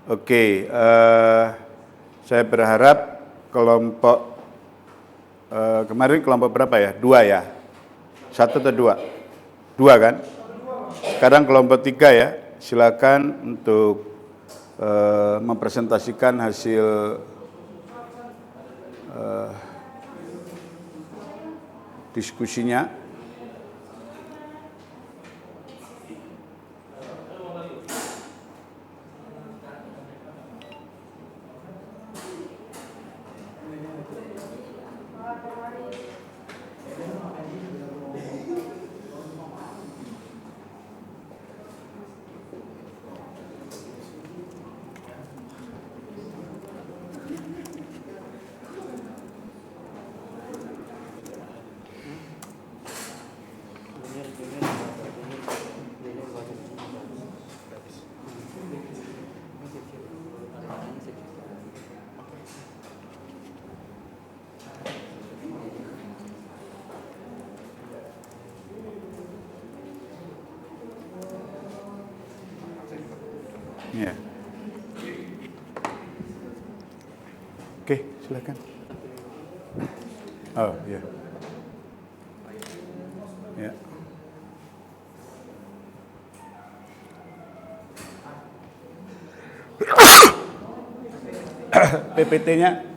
Oke, saya berharap kelompok kemarin kelompok berapa ya? 2 ya? 1 atau 2? 2 kan? Sekarang kelompok 3 ya. Silakan untuk mempresentasikan hasil diskusinya. Ya. Oke, silakan. Oh, ya. Ya. PPT-nya.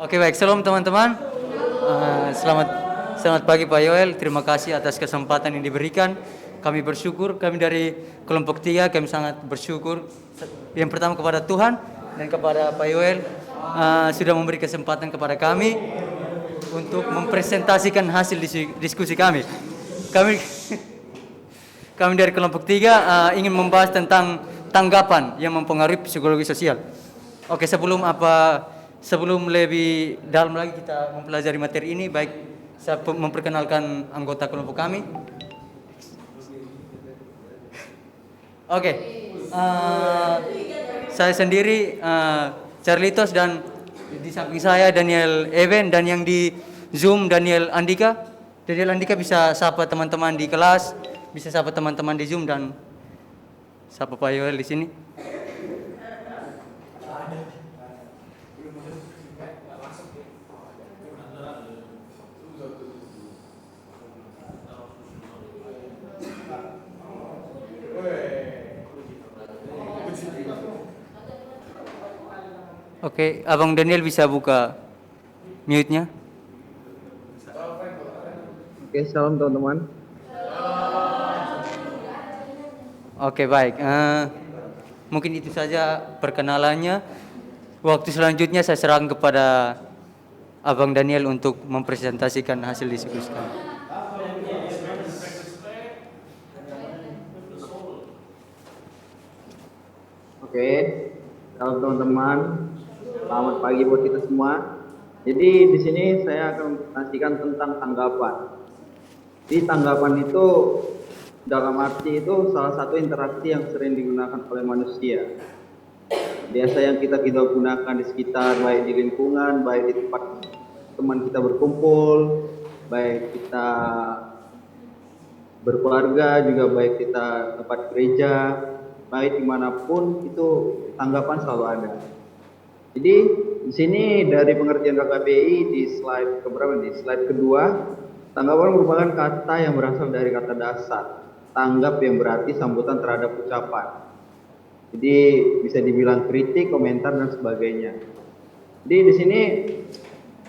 Oke, baik, shalom teman-teman. Selamat pagi Pak Yoel. Terima kasih atas kesempatan yang diberikan. Kami bersyukur, kami dari kelompok 3, kami sangat bersyukur. Yang pertama kepada Tuhan dan kepada Pak Yoel sudah memberi kesempatan kepada kami untuk mempresentasikan hasil diskusi kami. Kami dari kelompok 3 ingin membahas tentang tanggapan yang mempengaruhi psikologi sosial. Oke, sebelum lebih dalam lagi kita mempelajari materi ini, baik saya memperkenalkan anggota kelompok kami. Oke, saya sendiri Carlitos, dan di samping saya Daniel Even, dan yang di Zoom Daniel Andika. Daniel Andika bisa sapa teman-teman di kelas, bisa sapa teman-teman di Zoom, dan sapa Pak Yoel di sini. Oke, Abang Daniel bisa buka mute-nya. Oke, salam teman-teman. Oke, baik. Mungkin itu saja perkenalannya. Waktu selanjutnya saya serahkan kepada Abang Daniel untuk mempresentasikan hasil diskusi kami. Oke, salam teman-teman. Selamat pagi buat kita semua. Jadi di sini saya akan menjelaskan tentang tanggapan. Jadi tanggapan itu dalam arti itu salah satu interaksi yang sering digunakan oleh manusia. Biasa yang kita gunakan di sekitar, baik di lingkungan, baik di tempat teman kita berkumpul, baik kita berkeluarga, juga baik kita tempat gereja, baik dimanapun itu tanggapan selalu ada. Jadi di sini dari pengertian KKBI di slide keberapa nih? Slide kedua, tanggapan merupakan kata yang berasal dari kata dasar. Tanggap yang berarti sambutan terhadap ucapan. Jadi bisa dibilang kritik, komentar dan sebagainya. Jadi di sini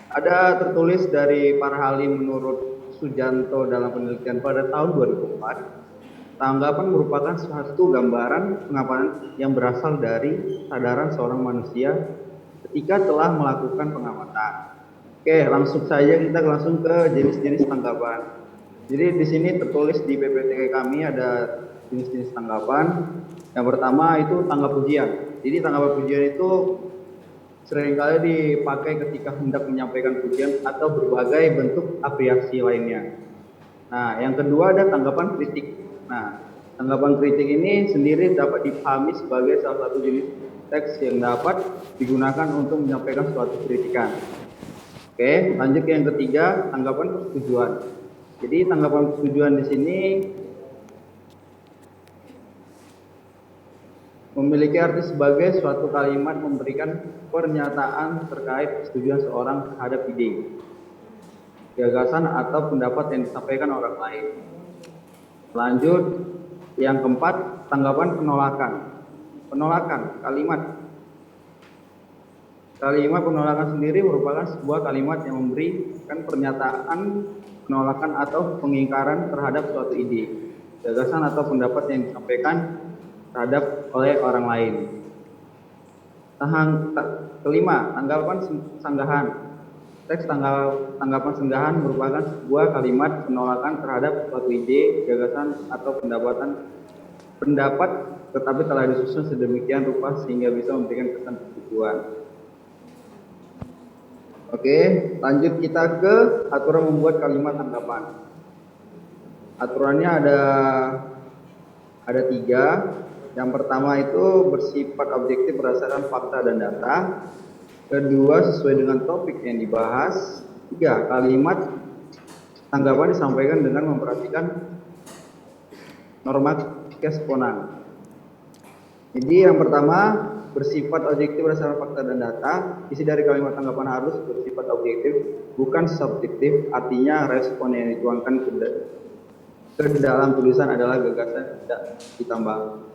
ada tertulis dari Parhalim menurut Sujanto dalam penelitian pada tahun 2004. Tanggapan merupakan suatu gambaran pengapalan yang berasal dari kesadaran seorang manusia ketika telah melakukan pengamatan. Oke, langsung saja kita langsung ke jenis-jenis tanggapan. Jadi di sini tertulis di PPTK kami ada jenis-jenis tanggapan. Yang pertama itu tanggap pujian. Jadi tanggapan pujian itu seringkali dipakai ketika hendak menyampaikan pujian atau berbagai bentuk apresiasi lainnya. Nah, yang kedua ada tanggapan kritik. Nah, tanggapan kritik ini sendiri dapat dipahami sebagai salah satu jenis teks yang dapat digunakan untuk menyampaikan suatu kritikan. Oke, lanjut ke yang ketiga, tanggapan persetujuan. Jadi tanggapan persetujuan di sini memiliki arti sebagai suatu kalimat memberikan pernyataan terkait persetujuan seorang terhadap ide, gagasan atau pendapat yang disampaikan orang lain. Lanjut, yang keempat, tanggapan penolakan. Penolakan, Kalimat penolakan sendiri merupakan sebuah kalimat yang memberikan pernyataan penolakan atau pengingkaran terhadap suatu ide, gagasan atau pendapat yang disampaikan terhadap oleh orang lain. Kelima, tanggapan sanggahan. Teks tanggapan sanggahan merupakan sebuah kalimat penolakan terhadap suatu ide, gagasan atau pendapat tetapi telah disusun sedemikian rupa sehingga bisa memberikan kesan persetujuan. Oke, lanjut kita ke aturan membuat kalimat tanggapan. Aturannya ada 3. Yang pertama itu bersifat objektif berdasarkan fakta dan data. Kedua, sesuai dengan topik yang dibahas. 3, kalimat tanggapan disampaikan dengan memperhatikan norma keseponan. Jadi yang pertama bersifat objektif berdasarkan fakta dan data. Isi dari kalimat tanggapan harus bersifat objektif, bukan subjektif. Artinya respon yang dituangkan ke dalam tulisan adalah gagasan tidak ditambahkan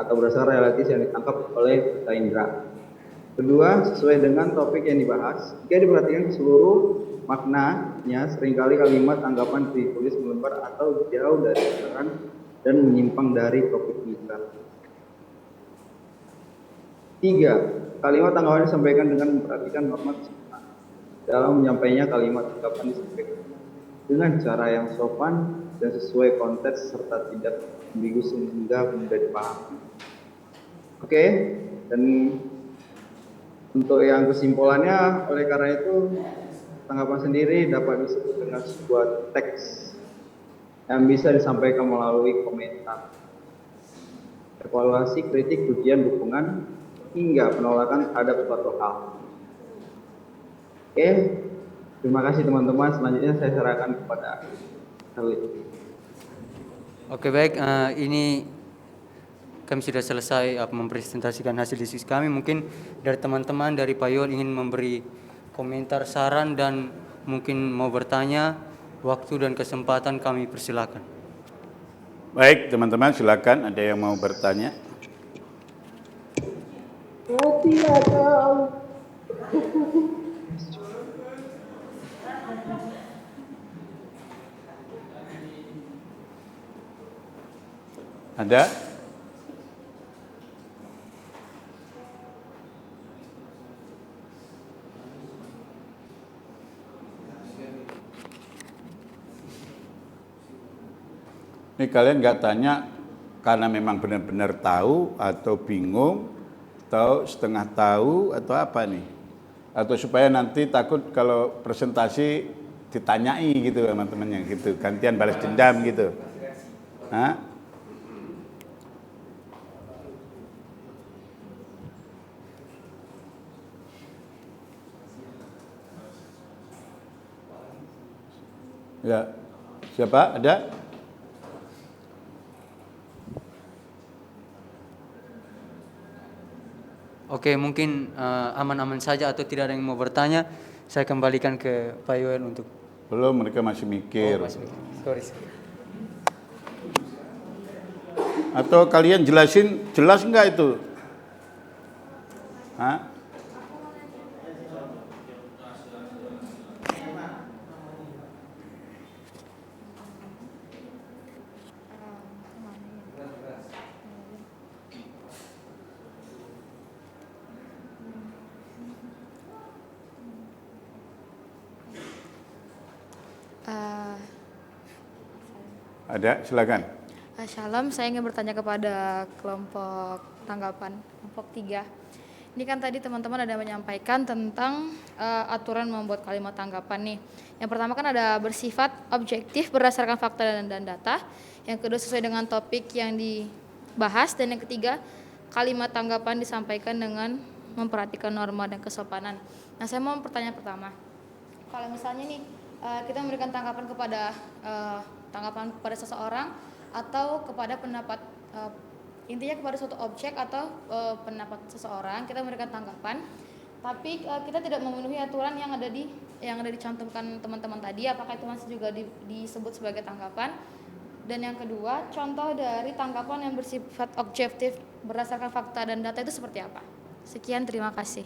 atau berdasarkan realitis yang ditangkap oleh indera. Kedua, sesuai dengan topik yang dibahas. Jika diperhatikan seluruh maknanya, seringkali kalimat tanggapan ditulis melebar atau jauh dari sasaran dan menyimpang dari topik kita. 3. Kalimat tanggapan disampaikan dengan memperhatikan norma kesopanan. Dalam menyampaikannya kalimat tanggapan disampaikan dengan cara yang sopan dan sesuai konteks serta tidak ambigu sehingga mudah dipahami. Oke, dan untuk yang kesimpulannya, oleh karena itu tanggapan sendiri dapat disebut dengan sebuah teks yang bisa disampaikan melalui komentar, evaluasi, kritik, pujian, dukungan, hingga penolakan terhadap suatu hal. Oke, terima kasih teman-teman. Selanjutnya saya serahkan kepada Khalid. Oke, baik. Ini kami sudah selesai mempresentasikan hasil diskusi kami. Mungkin dari teman-teman dari Payol ingin memberi komentar, saran, dan mungkin mau bertanya. Waktu dan kesempatan kami persilakan. Baik, teman-teman silakan. Ada yang mau bertanya? Ada? Ini kalian nggak tanya karena memang benar-benar tahu atau bingung atau setengah tahu atau apa nih? Atau supaya nanti takut kalau presentasi ditanyai gitu sama temannya gitu, gantian balas dendam gitu. Hah? Ya, siapa? Ada? Oke, mungkin aman-aman saja atau tidak ada yang mau bertanya. Saya kembalikan ke Pak Yoel untuk. Belum, mereka masih mikir. Oh, masih. Sorry. Atau kalian jelasin, jelas enggak itu? Hah? Ada, silakan. Shalom, saya ingin bertanya kepada kelompok tanggapan, kelompok 3. Ini kan tadi teman-teman ada menyampaikan tentang aturan membuat kalimat tanggapan nih. Yang pertama kan ada bersifat objektif berdasarkan fakta dan data. Yang kedua sesuai dengan topik yang dibahas. Dan yang ketiga, kalimat tanggapan disampaikan dengan memperhatikan norma dan kesopanan. Nah, saya mau pertanyaan pertama. Kalau misalnya nih kita memberikan tanggapan kepada seseorang atau kepada pendapat, intinya kepada suatu objek atau pendapat seseorang, kita memberikan tanggapan, tapi kita tidak memenuhi aturan yang ada dicantumkan teman-teman tadi, apakah itu masih juga disebut sebagai tanggapan? Dan yang kedua, contoh dari tanggapan yang bersifat objektif berdasarkan fakta dan data itu seperti apa? Sekian, terima kasih.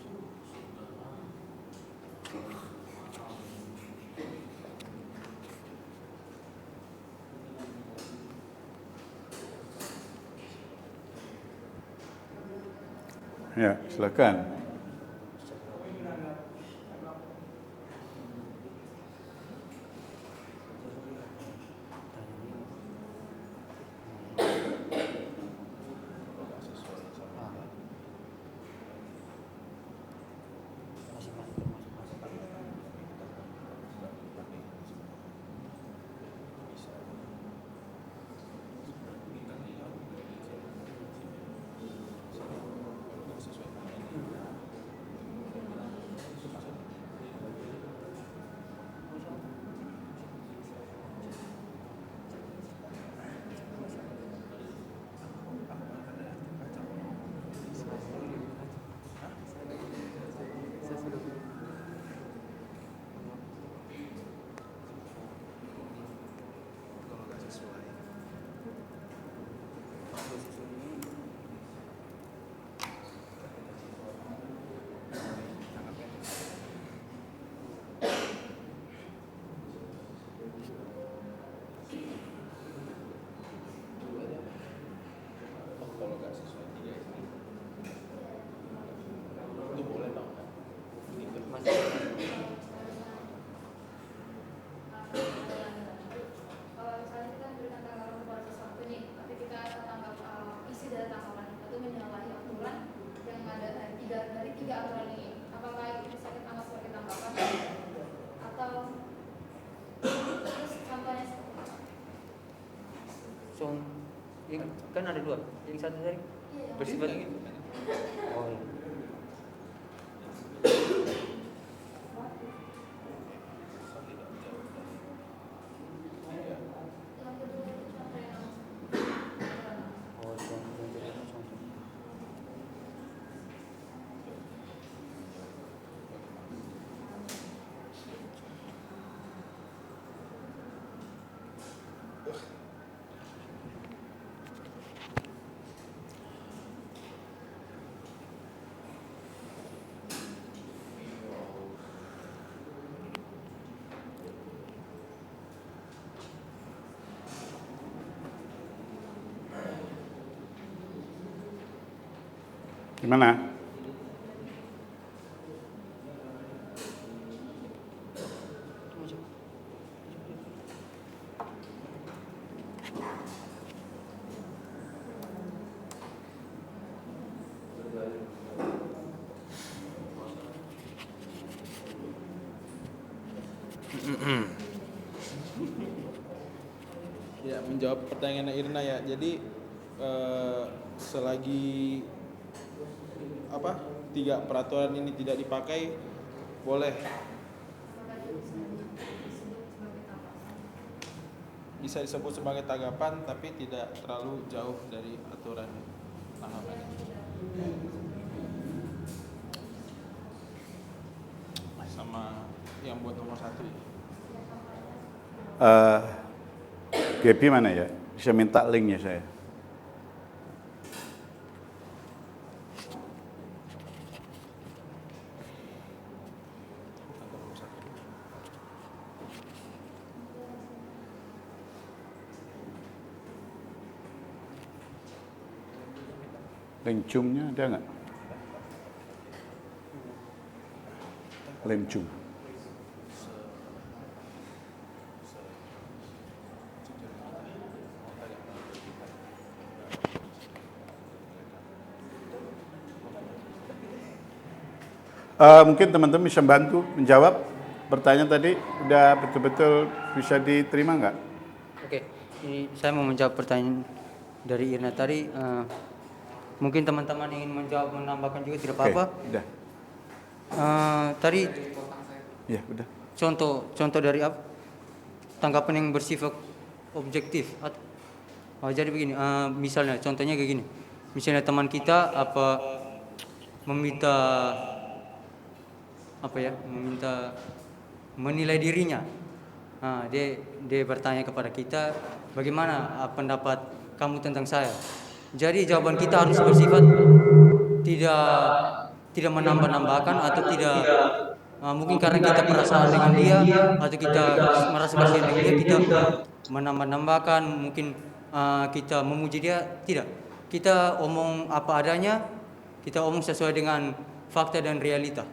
Ya, silakan. Kan ada dua, yang satu tadi bersifat gitu. Oh iya. Gimana? Ya, menjawab pertanyaan Irna ya. Jadi selagi tiga peraturan ini tidak dipakai, boleh bisa disebut sebagai tanggapan, tapi tidak terlalu jauh dari aturan tanggapan. Sama yang buat nomor 1. Gaby mana ya? Bisa minta linknya saya. Link Zoom-nya ada nggak? Link Zoom. Mungkin teman-teman bisa bantu menjawab pertanyaan tadi, udah betul-betul bisa diterima nggak? Oke, ini saya mau menjawab pertanyaan dari Irna tadi. Mungkin teman-teman ingin menjawab, menambahkan juga tidak apa-apa. Oke, udah. Tadi Ya, udah. contoh dari tanggapan yang bersifat objektif. Jadi begini, misalnya contohnya kayak gini. Misalnya teman kita meminta menilai dirinya. Dia bertanya kepada kita, bagaimana pendapat kamu tentang saya? Jadi jawaban kita harus bersifat tidak menambah-nambahkan atau tidak mungkin karena kita perasaan dengan dia atau kita merasa kasihan dengan dia, kita menambah-nambahkan, mungkin kita memuji dia, tidak. Kita omong apa adanya, kita omong sesuai dengan fakta dan realita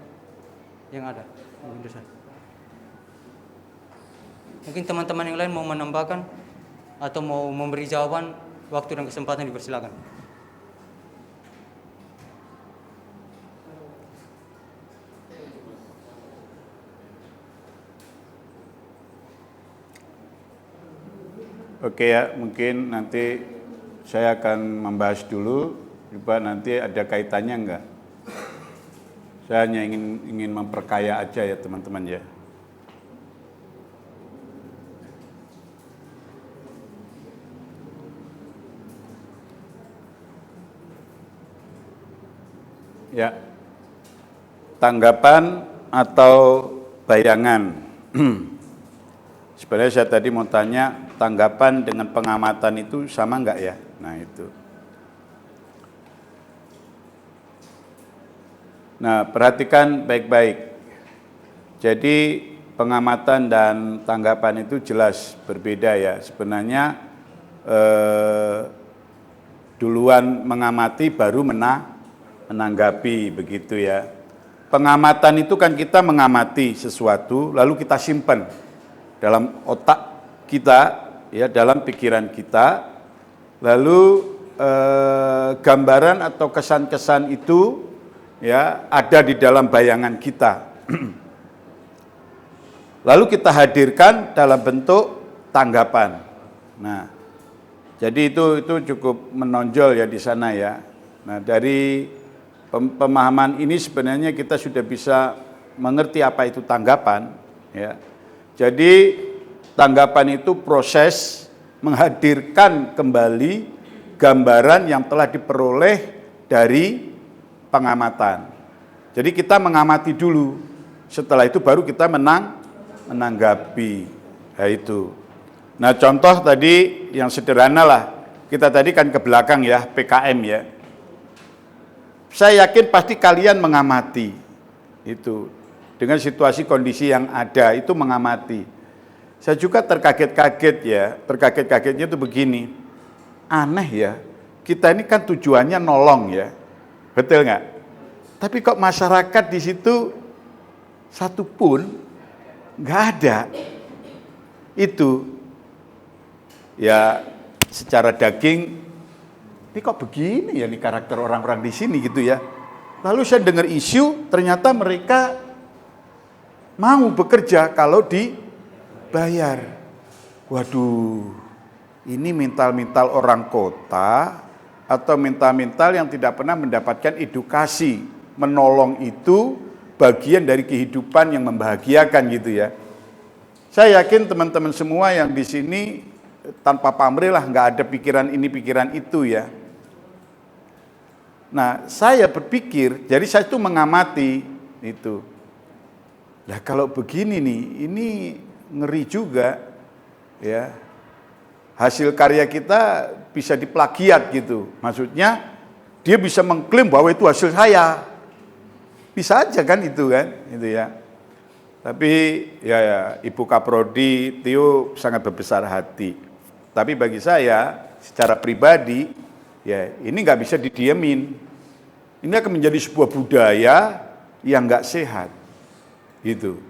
yang ada. Mungkin teman-teman yang lain mau menambahkan atau mau memberi jawaban, waktu dan kesempatan dipersilakan. Oke ya, mungkin nanti saya akan membahas dulu, coba nanti ada kaitannya enggak. Saya hanya ingin memperkaya aja ya teman-teman ya. Ya, tanggapan atau bayangan. Sebenarnya saya tadi mau tanya, tanggapan dengan pengamatan itu sama enggak ya? Nah itu. Nah, perhatikan baik-baik. Jadi pengamatan dan tanggapan itu jelas berbeda ya. Sebenarnya duluan mengamati baru menanggapi begitu ya. Pengamatan itu kan kita mengamati sesuatu lalu kita simpan dalam otak kita ya, dalam pikiran kita. Lalu gambaran atau kesan-kesan itu ya ada di dalam bayangan kita. Lalu kita hadirkan dalam bentuk tanggapan. Nah, jadi itu cukup menonjol ya di sana ya. Nah, dari pemahaman ini sebenarnya kita sudah bisa mengerti apa itu tanggapan ya. Jadi tanggapan itu proses menghadirkan kembali gambaran yang telah diperoleh dari pengamatan. Jadi kita mengamati dulu, setelah itu baru kita menanggapi. Nah itu. Nah contoh tadi yang sederhana lah, kita tadi kan ke belakang ya, PKM ya. Saya yakin pasti kalian mengamati itu dengan situasi kondisi yang ada, itu mengamati. Saya juga terkaget-kaget ya, terkaget-kagetnya itu begini, aneh ya, kita ini kan tujuannya nolong ya, betul nggak? Tapi kok masyarakat di situ satu pun nggak ada. Itu ya secara daging, ini kok begini ya nih karakter orang-orang di sini gitu ya. Lalu saya dengar isu, ternyata mereka mau bekerja kalau bayar. Waduh, ini mental-mental orang kota atau mental-mental yang tidak pernah mendapatkan edukasi. Menolong itu bagian dari kehidupan yang membahagiakan gitu ya. Saya yakin teman-teman semua yang di sini tanpa pamrih lah, nggak ada pikiran ini pikiran itu ya. Nah, saya berpikir, jadi saya itu mengamati itu. Nah, kalau begini nih, ini ngeri juga ya. Hasil karya kita bisa diplagiat gitu. Maksudnya dia bisa mengklaim bahwa itu hasil saya. Bisa aja kan itu ya. Tapi ya Ibu Kaprodi Tio sangat berbesar hati. Tapi bagi saya secara pribadi ya ini nggak bisa didiemin. Ini akan menjadi sebuah budaya yang nggak sehat, gitu.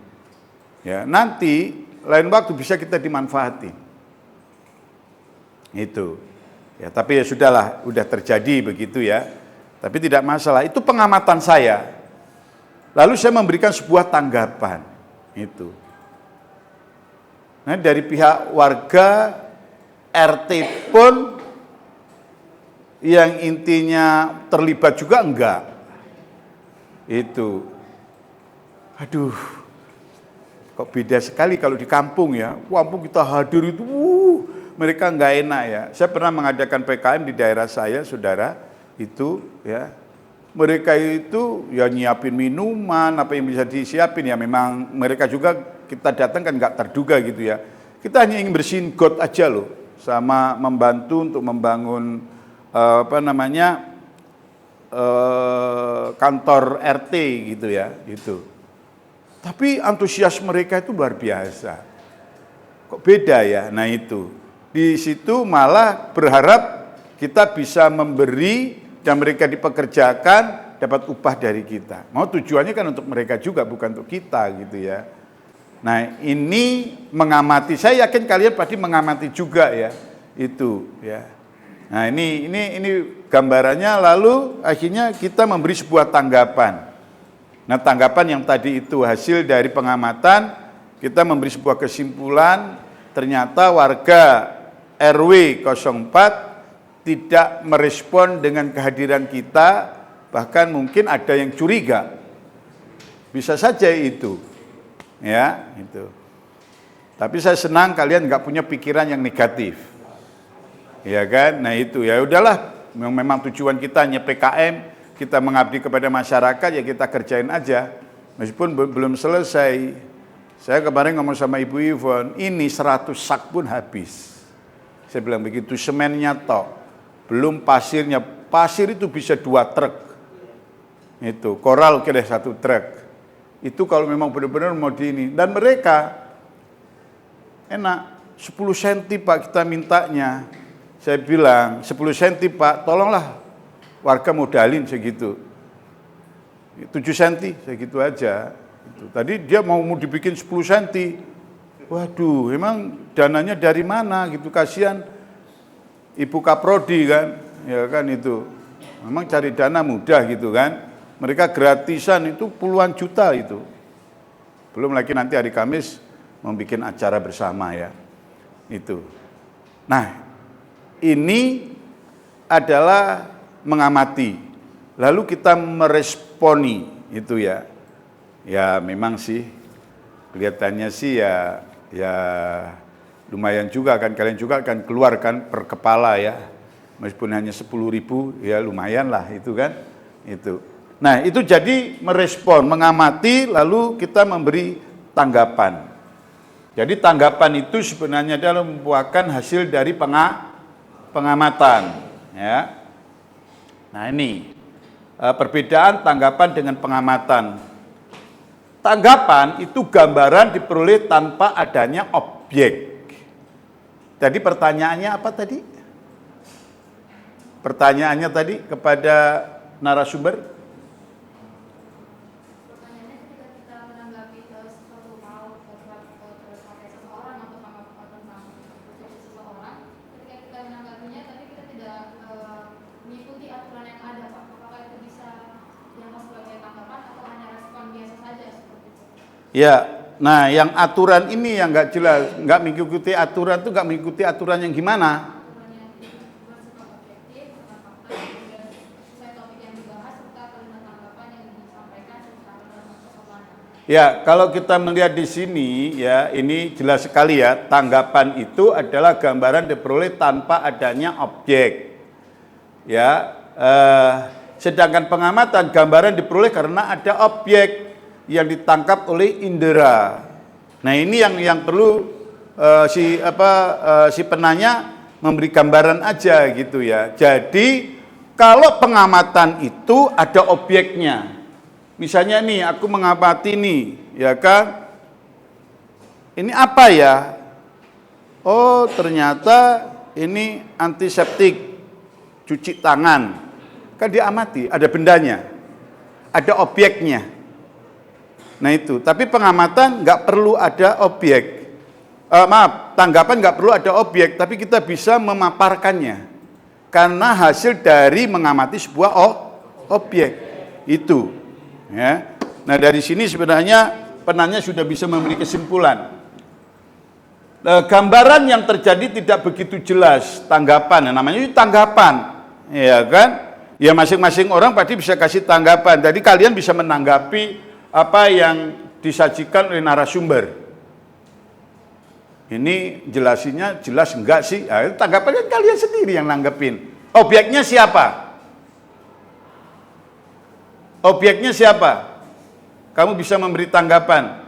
Ya nanti lain waktu bisa kita dimanfaati. Itu. Ya tapi ya sudahlah, udah terjadi begitu ya. Tapi tidak masalah. Itu pengamatan saya. Lalu saya memberikan sebuah tanggapan. Itu. Nah, dari pihak warga RT pun yang intinya terlibat juga enggak. Itu. Aduh. Kok beda sekali kalau di kampung ya. Kampung kita hadir itu mereka enggak enak ya. Saya pernah mengadakan PKM di daerah saya, Saudara, itu ya. Mereka itu ya nyiapin minuman, apa yang bisa disiapin ya memang mereka juga kita datang kan nggak terduga gitu ya. Kita hanya ingin bersihin got aja loh, sama membantu untuk membangun kantor RT gitu ya, gitu. Tapi antusias mereka itu luar biasa. Kok beda ya? Nah itu. Di situ malah berharap kita bisa memberi dan mereka dipekerjakan dapat upah dari kita. Mau tujuannya kan untuk mereka juga, bukan untuk kita gitu ya. Nah ini mengamati, saya yakin kalian pasti mengamati juga ya itu ya. Nah ini gambarannya, lalu akhirnya kita memberi sebuah tanggapan. Nah tanggapan yang tadi itu hasil dari pengamatan, kita memberi sebuah kesimpulan, ternyata warga RW 04 tidak merespon dengan kehadiran kita, bahkan mungkin ada yang curiga. Bisa saja itu. Ya, itu. Tapi saya senang kalian nggak punya pikiran yang negatif. Ya kan? Nah itu ya udahlah, memang tujuan kita hanya PKM, kita mengabdi kepada masyarakat ya kita kerjain aja. Meskipun belum selesai. Saya kemarin ngomong sama Ibu Yvonne, ini 100 sak pun habis. Saya bilang begitu, semennya tok. Belum pasirnya, pasir itu bisa 2 truk. Itu, koral kira 1 truk. Itu kalau memang benar-benar mau di ini. Dan mereka, enak, 10 cm Pak kita mintanya. Saya bilang, 10 cm Pak, tolonglah warga modalin segitu. 7 cm, segitu aja. Itu. Tadi dia mau dibikin 10 cm. Waduh, emang dananya dari mana gitu, kasihan. Ibu Kaprodi kan, ya kan itu. Memang cari dana mudah gitu kan. Mereka gratisan itu puluhan juta itu. Belum lagi nanti hari Kamis membuat acara bersama ya. Itu. Nah, ini adalah mengamati. Lalu kita meresponi itu ya. Ya memang sih kelihatannya sih ya lumayan juga kan, kalian juga akan keluarkan per kepala ya, meskipun hanya 10.000 ya lumayan lah itu kan itu. Nah itu jadi merespon, mengamati, lalu kita memberi tanggapan. Jadi tanggapan itu sebenarnya adalah merupakan hasil dari pengamatan ya. Nah ini perbedaan tanggapan dengan pengamatan. Tanggapan itu gambaran diperoleh tanpa adanya objek. Tadi pertanyaannya apa tadi? Pertanyaannya tadi kepada narasumber? Pertanyaannya ketika kita menanggapi sesuatu hal terpakai seseorang atau tentang seseorang, ketika kita menanggapinya tapi kita tidak mengikuti aturan yang ada, Pak, apakah itu bisa dianggap sebagai tanggapan atau hanya respon biasa saja seperti itu? Ya, Nah, yang aturan ini yang nggak jelas, nggak mengikuti aturan itu nggak mengikuti aturan yang gimana? Ya, kalau kita melihat di sini ya, ini jelas sekali ya, tanggapan itu adalah gambaran diperoleh tanpa adanya objek. Ya, sedangkan pengamatan gambaran diperoleh karena ada objek yang ditangkap oleh indera. Nah, ini yang perlu si penanya memberi gambaran aja gitu ya. Jadi kalau pengamatan itu ada objeknya. Misalnya nih, aku mengamati nih, ya kan? Ini apa ya? Oh, ternyata ini antiseptik, cuci tangan. Kan diamati, ada bendanya, ada objeknya. Nah itu, tapi pengamatan nggak perlu ada objek. Tanggapan nggak perlu ada objek, tapi kita bisa memaparkannya. Karena hasil dari mengamati sebuah objek. Itu. Ya. Nah dari sini sebenarnya penanya sudah bisa memberi kesimpulan. Gambaran yang terjadi tidak begitu jelas tanggapan, namanya itu tanggapan, ya kan? Ya masing-masing orang pasti bisa kasih tanggapan. Jadi kalian bisa menanggapi apa yang disajikan oleh narasumber. Ini jelasinya jelas enggak sih? Nah, tanggapannya kalian sendiri yang nanggepin. Objeknya siapa? Objeknya siapa? Kamu bisa memberi tanggapan.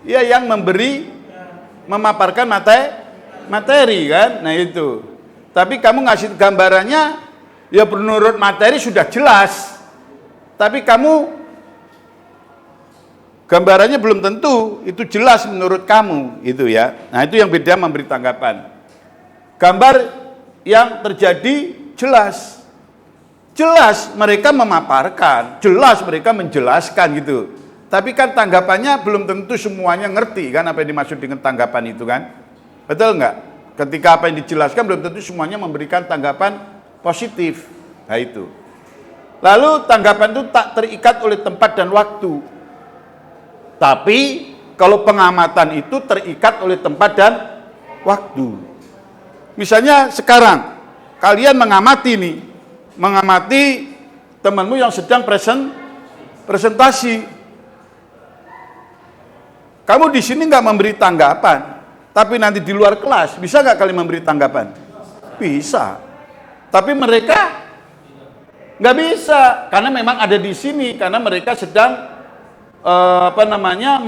Ya, yang memberi, memaparkan materi kan? Nah itu. Tapi kamu ngasih gambarannya, ya menurut materi sudah jelas. Tapi kamu, gambarannya belum tentu itu jelas menurut kamu. Itu ya. Nah itu yang beda memberi tanggapan. Gambar yang terjadi jelas. Jelas mereka memaparkan, jelas mereka menjelaskan gitu. Tapi kan tanggapannya belum tentu semuanya ngerti kan apa yang dimaksud dengan tanggapan itu kan. Betul nggak? Ketika apa yang dijelaskan belum tentu semuanya memberikan tanggapan positif. Nah itu. Lalu tanggapan itu tak terikat oleh tempat dan waktu. Tapi kalau pengamatan itu terikat oleh tempat dan waktu. Misalnya sekarang kalian mengamati nih. Mengamati temanmu yang sedang presentasi. Kamu di sini nggak memberi tanggapan, tapi nanti di luar kelas bisa nggak kalian memberi tanggapan? Bisa. Tapi mereka nggak bisa karena memang ada di sini karena mereka sedang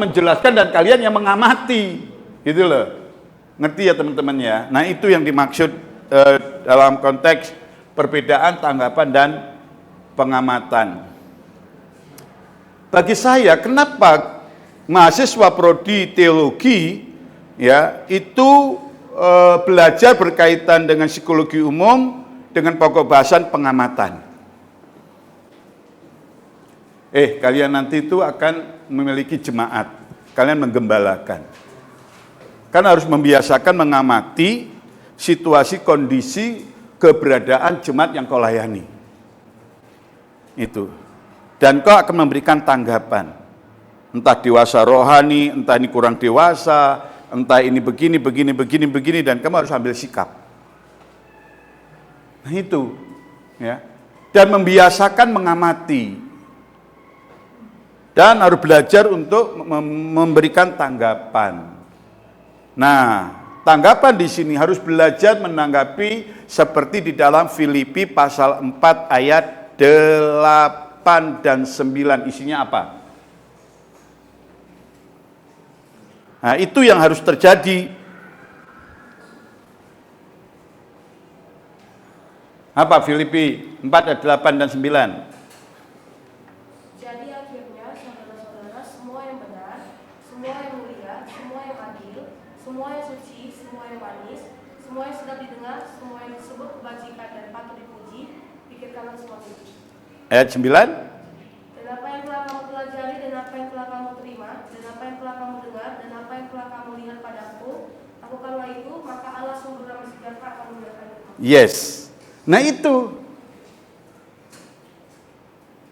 menjelaskan dan kalian yang mengamati, gitu loh. Ngerti ya teman-teman ya? Nah itu yang dimaksud dalam konteks perbedaan tanggapan dan pengamatan. Bagi saya, kenapa mahasiswa prodi teologi ya itu belajar berkaitan dengan psikologi umum dengan pokok bahasan pengamatan. Kalian nanti itu akan memiliki jemaat, kalian menggembalakan. Kan harus membiasakan mengamati situasi kondisi keberadaan jemaat yang kau layani. Itu. Dan kau akan memberikan tanggapan. Entah dewasa rohani, entah ini kurang dewasa, entah ini begini, dan kamu harus ambil sikap. Nah itu. Ya. Dan membiasakan mengamati. Dan harus belajar untuk memberikan tanggapan. Nah, tanggapan di sini harus belajar menanggapi seperti di dalam Filipi pasal 4 ayat 8 dan 9 isinya apa? Nah, itu yang harus terjadi. Apa Filipi 4 ayat 8 dan 9? Jadi akhirnya saudara-saudara, semua yang benar, semua yang mulia, semua yang adil, semua yang suci, semua yang manis, semua yang sedap didengar, semua yang disebut kebajikan dan patut dipuji, pikirkanlah semua itu. Ayat 9. Dan apa yang telah kamu pelajari, dan apa yang telah kamu terima, dan apa yang telah kamu dengar, dan apa yang telah kamu lihat padaku, lakukanlah itu, maka Allah sumber damai sejahtera akan memuliakan itu. Yes. Nah itu.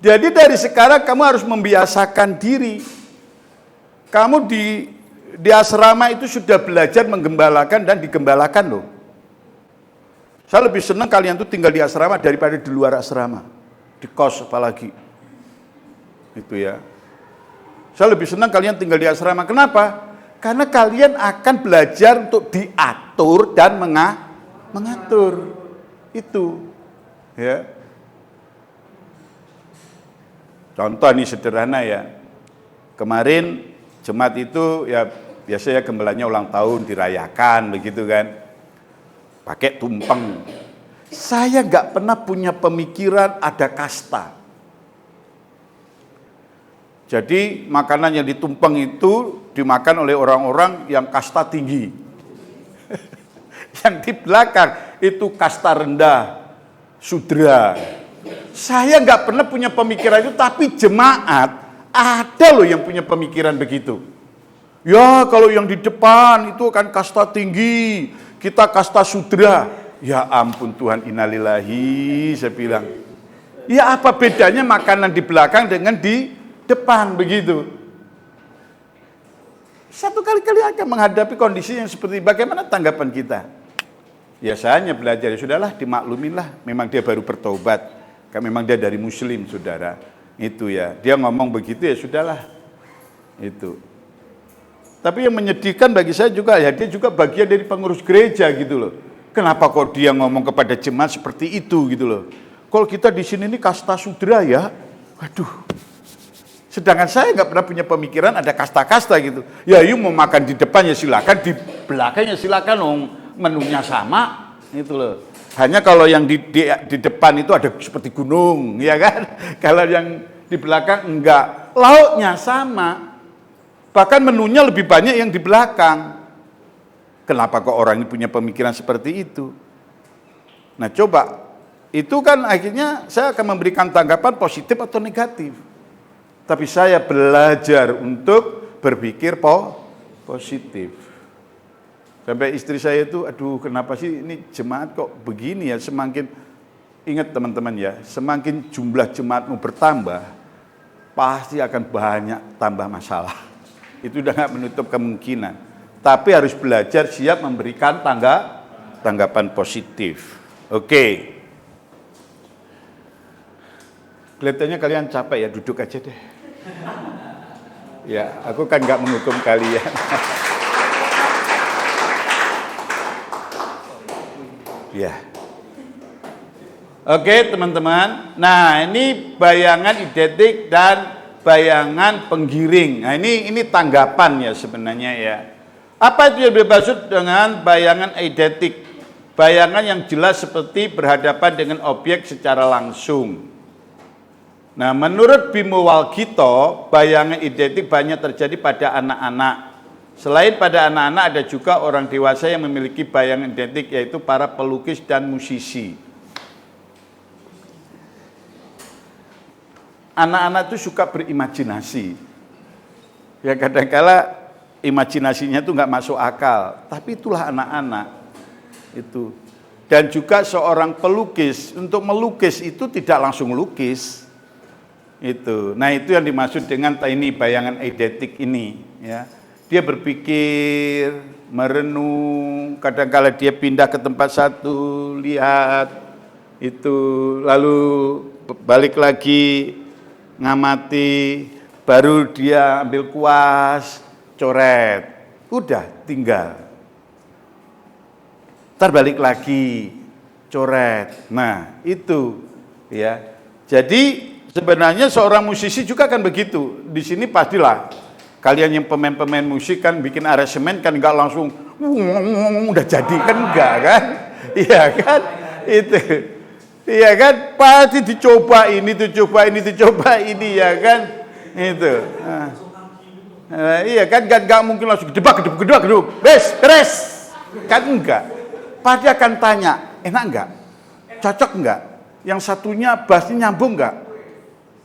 Jadi dari sekarang kamu harus membiasakan diri. Kamu di asrama itu sudah belajar menggembalakan dan digembalakan loh. Saya lebih senang kalian tuh tinggal di asrama daripada di luar asrama. Di kos apalagi. Itu ya. Saya lebih senang kalian tinggal di asrama. Kenapa? Karena kalian akan belajar untuk diatur dan mengatur. Itu. Ya. Contoh nih sederhana ya. Kemarin jemaat itu ya biasanya gembelanya ulang tahun dirayakan begitu kan. Pakai tumpeng. Saya nggak pernah punya pemikiran ada kasta. Jadi makanan yang ditumpeng itu dimakan oleh orang-orang yang kasta tinggi. Yang di belakang itu kasta rendah, sudra. Saya nggak pernah punya pemikiran itu, tapi jemaat ada loh yang punya pemikiran begitu. Ya kalau yang di depan itu kan kasta tinggi, kita kasta sudra. Ya ampun Tuhan, innalillahi, saya bilang. Ya apa bedanya makanan di belakang dengan di depan begitu? Satu kali-kali akan menghadapi kondisi yang seperti bagaimana tanggapan kita? Ya saya hanya belajar, ya sudahlah dimakluminlah, memang dia baru bertobat. Kan memang dia dari muslim saudara. Itu ya, dia ngomong begitu ya sudahlah. Itu. Tapi yang menyedihkan bagi saya juga ya dia juga bagian dari pengurus gereja gitu loh. Kenapa kok dia ngomong kepada jemaat seperti itu gitu loh. Kalau kita di sini ini kasta sudra ya. Waduh. Sedangkan saya nggak pernah punya pemikiran ada kasta-kasta gitu. Ya yuk mau makan di depan ya silakan, di belakangnya silakan dong, menunya sama itu loh. Hanya kalau yang di depan itu ada seperti gunung, ya kan? Kalau yang di belakang enggak, lauknya sama. Bahkan menunya lebih banyak yang di belakang. Kenapa kok orang ini punya pemikiran seperti itu? Nah coba, itu kan akhirnya saya akan memberikan tanggapan positif atau negatif. Tapi saya belajar untuk berpikir positif. Sampai istri saya itu, aduh kenapa sih ini jemaat kok begini ya, semakin, ingat teman-teman ya, semakin jumlah jemaatmu bertambah, pasti akan banyak tambah masalah. Itu udah gak menutup kemungkinan. Tapi harus belajar siap memberikan tanggapan positif. Oke. Kelihatannya kalian capek ya, duduk aja deh. Ya, aku kan gak menghukum kalian. Ya. Oke teman-teman. Nah ini bayangan identik dan bayangan penggiring. Nah ini tanggapan ya sebenarnya ya. Apa itu yang dimaksud dengan bayangan identik? Bayangan yang jelas seperti berhadapan dengan objek secara langsung. Nah menurut Bimo Walgito, bayangan identik banyak terjadi pada anak-anak. Selain pada anak-anak ada juga orang dewasa yang memiliki bayangan identik, yaitu para pelukis dan musisi. Anak-anak itu suka berimajinasi. Ya kadang-kala imajinasinya itu nggak masuk akal, tapi itulah anak-anak itu. Dan juga seorang pelukis, untuk melukis itu tidak langsung lukis. Itu. Nah itu yang dimaksud dengan ini bayangan identik ini, ya. Dia berpikir, merenung, kadang-kala dia pindah ke tempat satu, lihat, itu, lalu balik lagi, ngamati, baru dia ambil kuas, coret, udah tinggal. Ntar balik lagi, coret. Nah itu, ya. Jadi sebenarnya seorang musisi juga kan begitu. Di sini pastilah. Kalian yang pemain-pemain musik kan bikin aransemen kan enggak langsung udah jadi kan enggak kan? Iya kan? Itu. Iya kan? Pasti dicoba ini, dicoba ini ya kan? Itu. Nah, iya kan enggak mungkin langsung gedebak, beres. Kan enggak. Pasti akan tanya, enak enggak? Cocok enggak? Yang satunya bassnya nyambung enggak?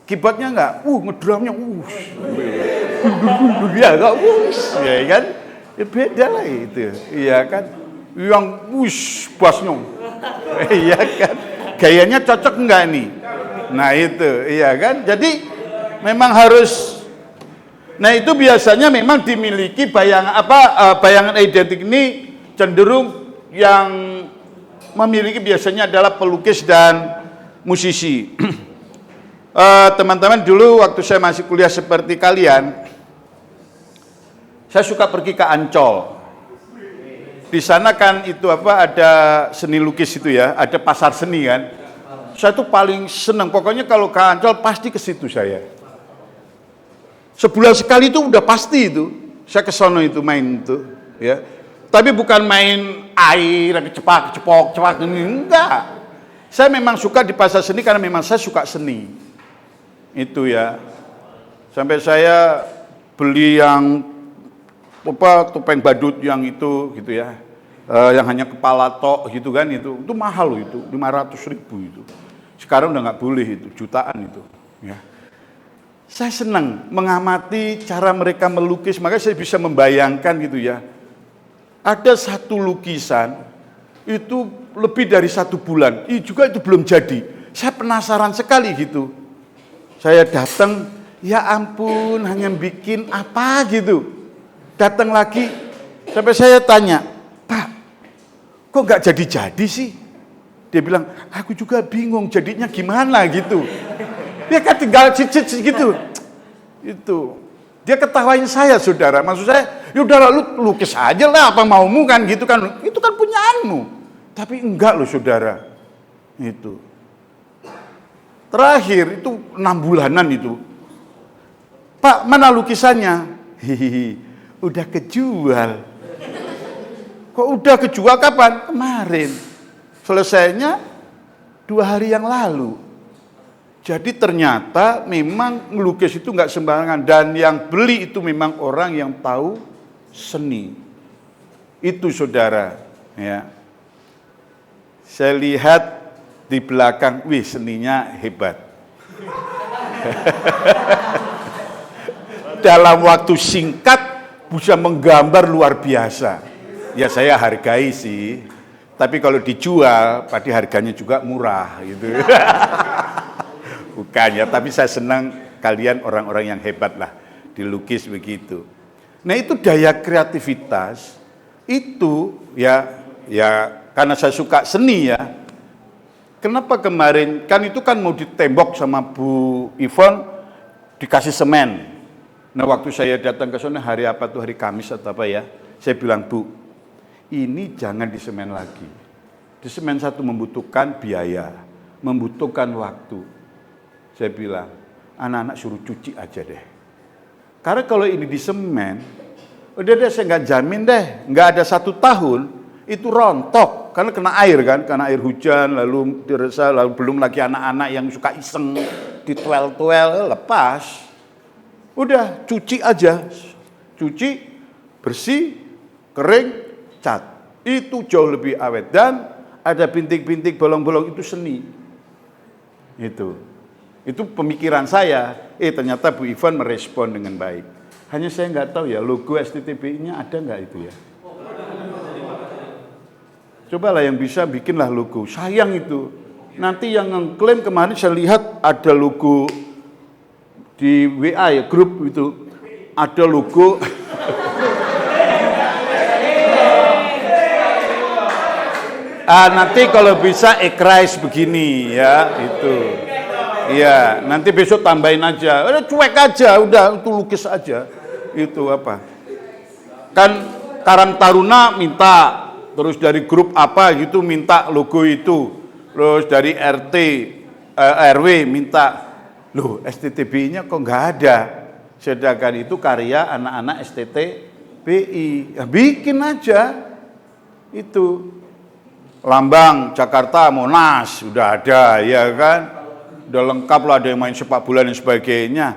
Keyboardnya enggak? Ngedrumnya ya enggak ya kan? Ya beda lah itu. Iya kan? Yang bassnya. Iya kan? Gayanya cocok enggak nih? Nah itu, iya kan? Jadi memang harus. Nah itu biasanya memang dimiliki bayangan identik ini cenderung yang memiliki biasanya adalah pelukis dan musisi. Teman-teman dulu waktu saya masih kuliah seperti kalian, saya suka pergi ke Ancol. Di sana kan itu ada seni lukis itu ya, ada pasar seni kan. Saya tuh paling senang, pokoknya kalau ke Ancol pasti ke situ saya. Sebulan sekali itu udah pasti itu, saya ke sono itu main itu, ya. Tapi bukan main air, cepak, enggak. Saya memang suka di pasar seni karena memang saya suka seni. Itu ya. Sampai saya beli yang topeng badut yang itu gitu ya, yang hanya kepala tok gitu kan, itu mahal loh, itu 500.000 itu. Sekarang udah nggak boleh, itu jutaan itu ya. Saya senang mengamati cara mereka melukis, makanya saya bisa membayangkan gitu ya, ada satu lukisan itu lebih dari 1 bulan juga itu belum jadi. Saya penasaran sekali gitu, saya datang, ya ampun hanya bikin apa gitu. Datang lagi, sampai saya tanya, Pak, kok nggak jadi-jadi sih? Dia bilang, aku juga bingung jadinya gimana gitu. Dia kan tinggal cicit gitu. Itu. Dia ketawain saya, saudara. Maksud saya, yaudahlah lu lukis aja lah, apa maumu kan gitu kan. Itu kan punyaanmu. Tapi enggak loh saudara. Itu. Terakhir, itu 6 bulanan itu. Pak, mana lukisannya? Hihihi. Udah kejual. Kok udah kejual kapan? Kemarin. Selesainya 2 hari yang lalu. Jadi ternyata memang melukis itu nggak sembarangan, dan yang beli itu memang orang yang tahu seni. Itu saudara, ya. Saya lihat di belakang, wih seninya hebat. Dalam waktu singkat bisa menggambar luar biasa. Ya saya hargai sih. Tapi kalau dijual, pasti harganya juga murah gitu. Bukan ya, tapi saya senang kalian orang-orang yang hebat lah dilukis begitu. Nah itu daya kreativitas itu ya karena saya suka seni ya. Kenapa kemarin kan itu kan mau ditembok sama Bu Ivon dikasih semen. Nah waktu saya datang ke sana hari apa tuh, hari Kamis atau apa ya, saya bilang, Bu, ini jangan disemen lagi. Disemen satu membutuhkan biaya, membutuhkan waktu. Saya bilang, anak-anak suruh cuci aja deh. Karena kalau ini disemen, udah deh saya nggak jamin deh, nggak ada 1 tahun itu rontok karena kena air kan, karena air hujan, lalu diresa, lalu belum lagi anak-anak yang suka iseng dituel-tuel, lepas. Udah cuci aja, cuci, bersih, kering, cat. Itu jauh lebih awet, dan ada bintik-bintik bolong-bolong, itu seni. Itu pemikiran saya. Ternyata Bu Ivan merespon dengan baik. Hanya saya nggak tahu ya, logo STTBI-nya ada nggak itu ya? Cobalah yang bisa bikinlah logo. Sayang itu. Nanti yang ngeklaim kemarin saya lihat ada logo di WA ya, grup itu ada logo. Nanti kalau bisa ekrais begini ya, itu. Iya, nanti besok tambahin aja. Udah cuek aja, udah itu lukis aja. Itu apa? Kan Karang Taruna minta, terus dari grup apa gitu minta logo itu. Terus dari RT RW minta. Loh, STTBI-nya kok nggak ada? Sedangkan itu karya anak-anak STTBI. Ya, bikin aja. Itu. Lambang Jakarta, Monas, udah ada, ya kan? Udah lengkap lah, ada yang main sepak bola dan sebagainya.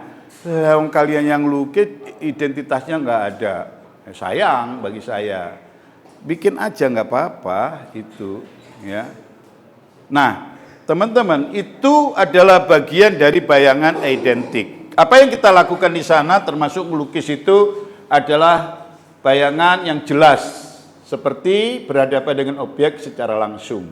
Kalian yang lukis, identitasnya nggak ada. Sayang bagi saya. Bikin aja nggak apa-apa, itu. Ya. Nah, teman-teman, itu adalah bagian dari bayangan identik. Apa yang kita lakukan di sana termasuk melukis itu adalah bayangan yang jelas, seperti berhadapan dengan objek secara langsung.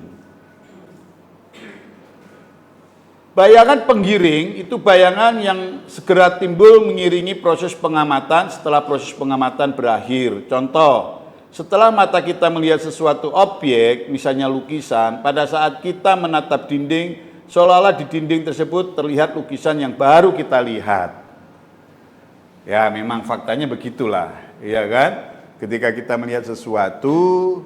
Bayangan penggiring itu bayangan yang segera timbul mengiringi proses pengamatan setelah proses pengamatan berakhir. Contoh, setelah mata kita melihat sesuatu objek, misalnya lukisan, pada saat kita menatap dinding, seolah-olah di dinding tersebut terlihat lukisan yang baru kita lihat. Ya, memang faktanya begitulah, ya kan? Ketika kita melihat sesuatu,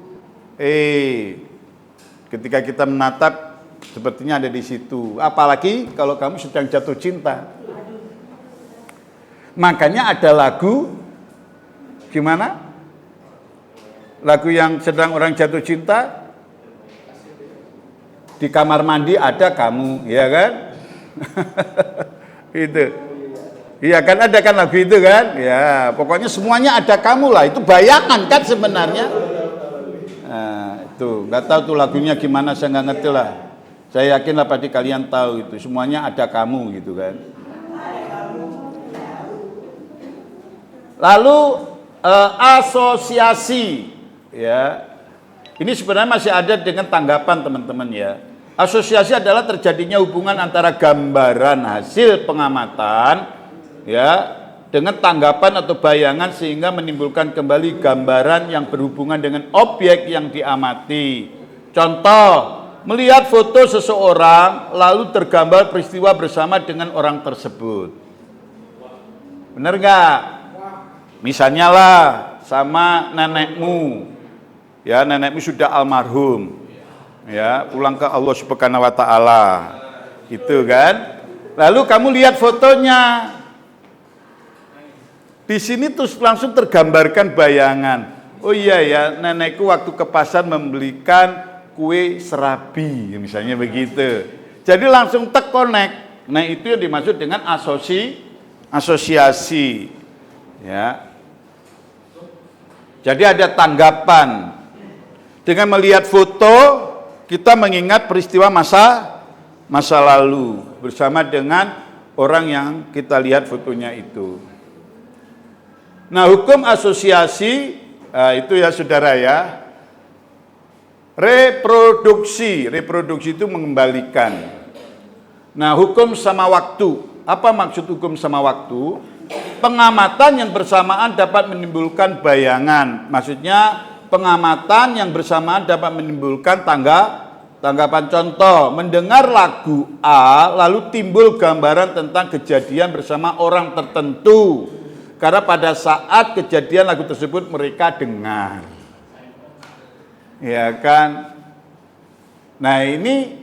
ketika kita menatap, sepertinya ada di situ. Apalagi kalau kamu sedang jatuh cinta. Makanya ada lagu, gimana? Lagu yang sedang orang jatuh cinta, di kamar mandi ada kamu, ya kan? Itu. Iya kan, ada kan lagu itu kan? Ya, pokoknya semuanya ada kamu lah. Itu bayangan kan sebenarnya. Nah, itu nggak tahu tuh lagunya gimana, saya nggak ngerti lah. Saya yakin lah pasti kalian tahu itu. Semuanya ada kamu gitu kan. Lalu asosiasi, ya. Ini sebenarnya masih ada dengan tanggapan teman-teman ya. Asosiasi adalah terjadinya hubungan antara gambaran hasil pengamatan ya dengan tanggapan atau bayangan sehingga menimbulkan kembali gambaran yang berhubungan dengan objek yang diamati. Contoh, melihat foto seseorang lalu tergambar peristiwa bersama dengan orang tersebut. Benar nggak? Misalnya lah sama nenekmu, ya nenekmu sudah almarhum, ya pulang ke Allah Subhanahu Wa Taala, itu kan. Lalu kamu lihat fotonya, di sini terus langsung tergambarkan bayangan. Oh iya ya, nenekku waktu ke pasar membelikan kue serabi, misalnya begitu. Jadi langsung terkonek. Nah itu yang dimaksud dengan asosiasi. Ya. Jadi ada tanggapan. Dengan melihat foto, kita mengingat peristiwa masa lalu bersama dengan orang yang kita lihat fotonya itu. Nah hukum asosiasi itu ya saudara ya. Reproduksi itu mengembalikan. Nah, hukum sama waktu. Apa maksud hukum sama waktu? Pengamatan yang bersamaan dapat menimbulkan bayangan. Maksudnya, pengamatan yang bersamaan dapat menimbulkan tanggapan. Contoh, mendengar lagu A, lalu timbul gambaran tentang kejadian bersama orang tertentu. Karena pada saat kejadian lagu tersebut mereka dengar. Ya kan. Nah ini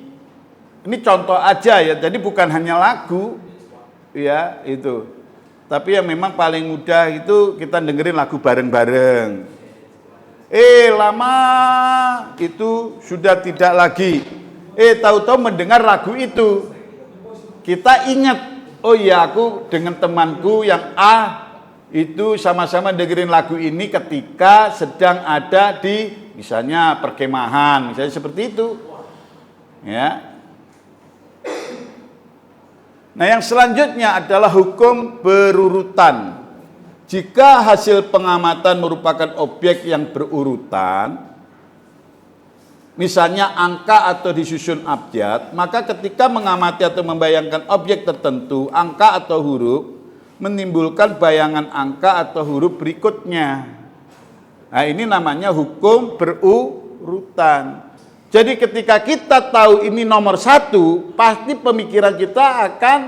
contoh aja ya. Jadi bukan hanya lagu ya itu. Tapi yang memang paling mudah itu kita dengerin lagu bareng-bareng. Lama itu sudah tidak lagi. Tahu-tahu mendengar lagu itu kita ingat, oh iya aku dengan temanku yang A itu sama-sama dengerin lagu ini ketika sedang ada di misalnya perkemahan, misalnya seperti itu. Ya. Nah, yang selanjutnya adalah hukum berurutan. Jika hasil pengamatan merupakan objek yang berurutan, misalnya angka atau disusun abjad, maka ketika mengamati atau membayangkan objek tertentu, angka atau huruf menimbulkan bayangan angka atau huruf berikutnya. Nah ini namanya hukum berurutan. Jadi ketika kita tahu ini nomor 1, pasti pemikiran kita akan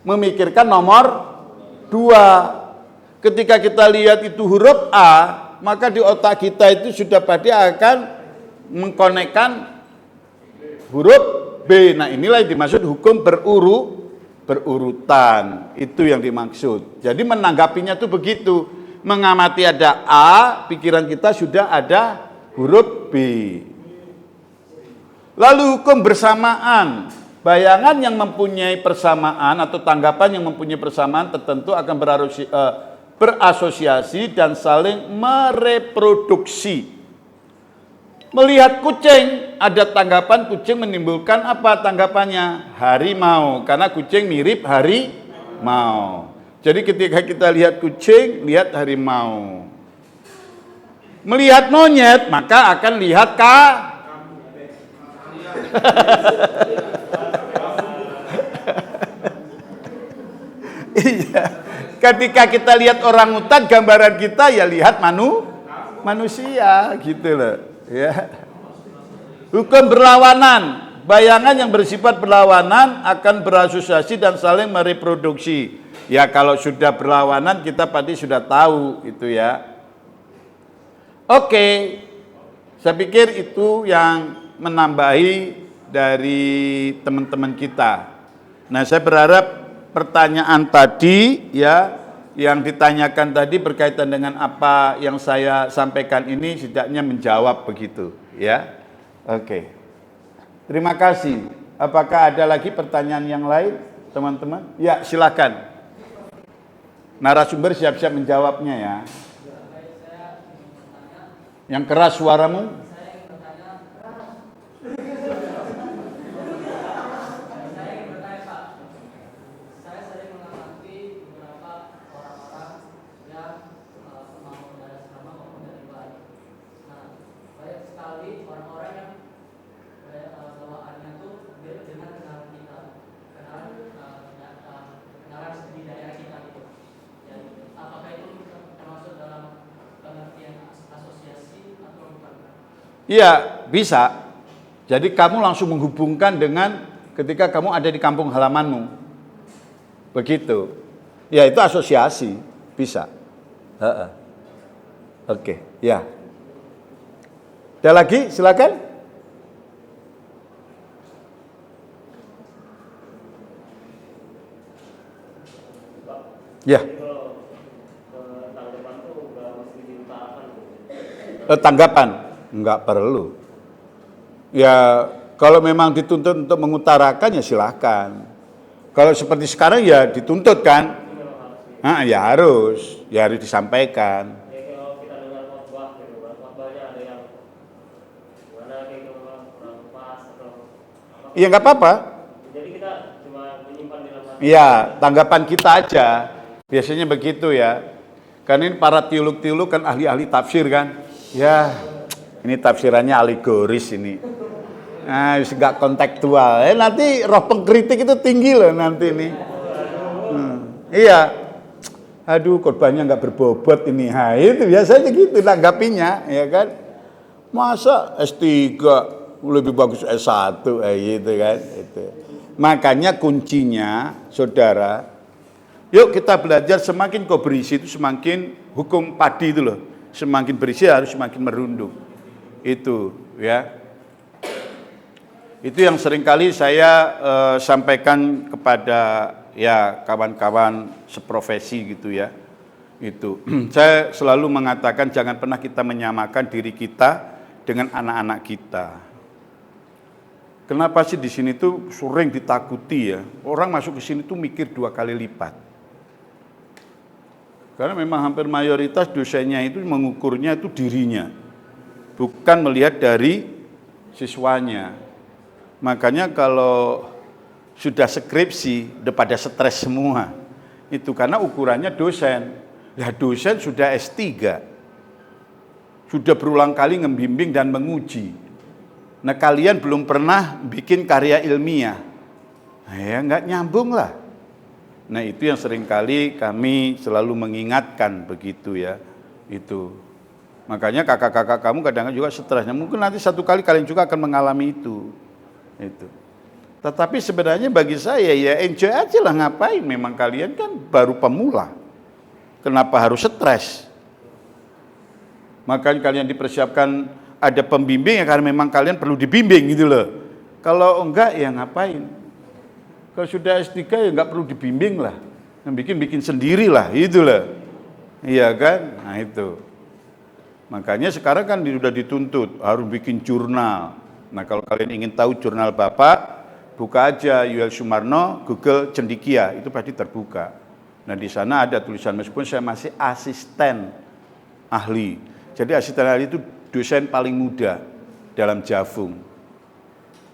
memikirkan nomor 2. Ketika kita lihat itu huruf A, maka di otak kita itu sudah pasti akan mengkonekkan huruf B. Nah inilah yang dimaksud hukum berurutan. Itu yang dimaksud. Jadi menanggapinya tuh begitu. Mengamati ada A, pikiran kita sudah ada huruf B. Lalu hukum bersamaan. Bayangan yang mempunyai persamaan atau tanggapan yang mempunyai persamaan tertentu akan berasosiasi dan saling mereproduksi. Melihat kucing, ada tanggapan kucing menimbulkan apa tanggapannya? Harimau, karena kucing mirip harimau. Jadi ketika kita lihat kucing, lihat harimau. Melihat monyet, maka akan lihat Iya. Ketika kita lihat orang utan, gambaran kita ya lihat manusia gitu loh, ya. Hukum berlawanan. Bayangan yang bersifat berlawanan akan berasosiasi dan saling mereproduksi. Ya kalau sudah berlawanan kita pasti sudah tahu itu ya. Oke, saya pikir itu yang menambahi dari teman-teman kita. Nah saya berharap pertanyaan tadi ya yang ditanyakan tadi berkaitan dengan apa yang saya sampaikan ini setidaknya menjawab begitu ya. Oke. Terima kasih. Apakah ada lagi pertanyaan yang lain, teman-teman? Ya, silakan. Narasumber siap-siap menjawabnya ya. Yang keras suaramu. Iya, bisa. Jadi kamu langsung menghubungkan dengan ketika kamu ada di kampung halamanmu. Begitu. Ya, itu asosiasi. Bisa. Oke, ya. Ada lagi? Silakan. Ya. Tanggapan. Enggak perlu. Ya kalau memang dituntut untuk mengutarakan ya silahkan. Kalau seperti sekarang ya dituntut kan? Nah, ya harus disampaikan. Iya nggak apa-apa. Jadi kita cuma menyimpan di dalam. Iya, tanggapan kita aja. Biasanya begitu ya. Kan ini para teolog-teolog kan ahli-ahli tafsir kan? Ya. Ini tafsirannya alegoris ini. Nah, nggak kontekstual. Nanti roh pengkritik itu tinggi loh nanti ini. Iya. Aduh, korbannya nggak berbobot ini. Nah, itu biasanya gitu tanggapinya, ya kan? Masa S3 lebih bagus S1 gitu kan? Itu. Makanya kuncinya, saudara, yuk kita belajar semakin kau berisi itu semakin hukum padi itu loh. Semakin berisi harus semakin merunduk. Itu ya, itu yang seringkali saya sampaikan kepada ya kawan-kawan seprofesi gitu ya. Itu saya selalu mengatakan jangan pernah kita menyamakan diri kita dengan anak-anak kita. Kenapa sih di sini tuh sering ditakuti ya, orang masuk ke sini tuh mikir 2 kali lipat. Karena memang hampir mayoritas dosennya itu mengukurnya itu dirinya. Bukan melihat dari siswanya. Makanya kalau sudah skripsi, udah pada stres semua. Itu karena ukurannya dosen. Ya dosen sudah S3. Sudah berulang kali membimbing dan menguji. Nah kalian belum pernah bikin karya ilmiah. Nah, ya nggak nyambung lah. Nah itu yang seringkali kami selalu mengingatkan begitu ya. Itu. Makanya kakak-kakak kamu kadang-kadang juga stresnya. Mungkin nanti satu kali kalian juga akan mengalami itu. Tetapi sebenarnya bagi saya ya enjoy aja lah, ngapain. Memang kalian kan baru pemula. Kenapa harus stres? Makanya kalian dipersiapkan ada pembimbing ya karena memang kalian perlu dibimbing gitu loh. Kalau enggak ya ngapain? Kalau sudah S3 ya enggak perlu dibimbing lah. Yang bikin sendiri lah, gitu loh. Iya kan? Nah itu. Makanya sekarang kan sudah dituntut harus bikin jurnal. Nah kalau kalian ingin tahu jurnal Bapak, buka aja Yuel Sumarno, Google Cendikia, itu pasti terbuka. Nah di sana ada tulisan meskipun saya masih asisten ahli. Jadi asisten ahli itu dosen paling muda dalam Javung.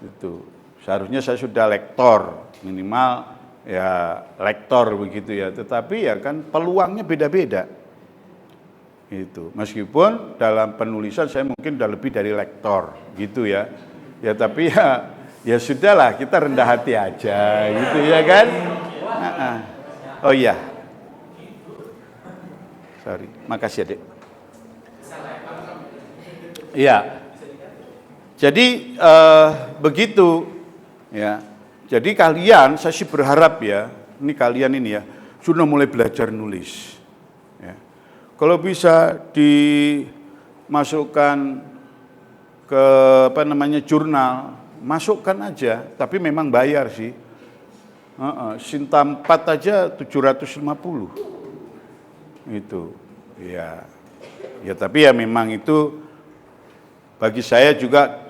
Itu seharusnya saya sudah lektor minimal ya lektor begitu ya. Tetapi ya kan peluangnya beda-beda. Itu meskipun dalam penulisan saya mungkin udah lebih dari lektor gitu ya tapi ya sudahlah kita rendah hati aja gitu ya kan. Oh iya. Sorry, makasih Adik. Iya. Jadi begitu ya. Jadi kalian, saya sih berharap ya, ini kalian ini ya, sudah mulai belajar nulis. Ya. Kalau bisa dimasukkan ke jurnal, masukkan aja, tapi memang bayar sih. Sinta 4 aja 750. Itu. Ya. Ya tapi ya memang itu bagi saya juga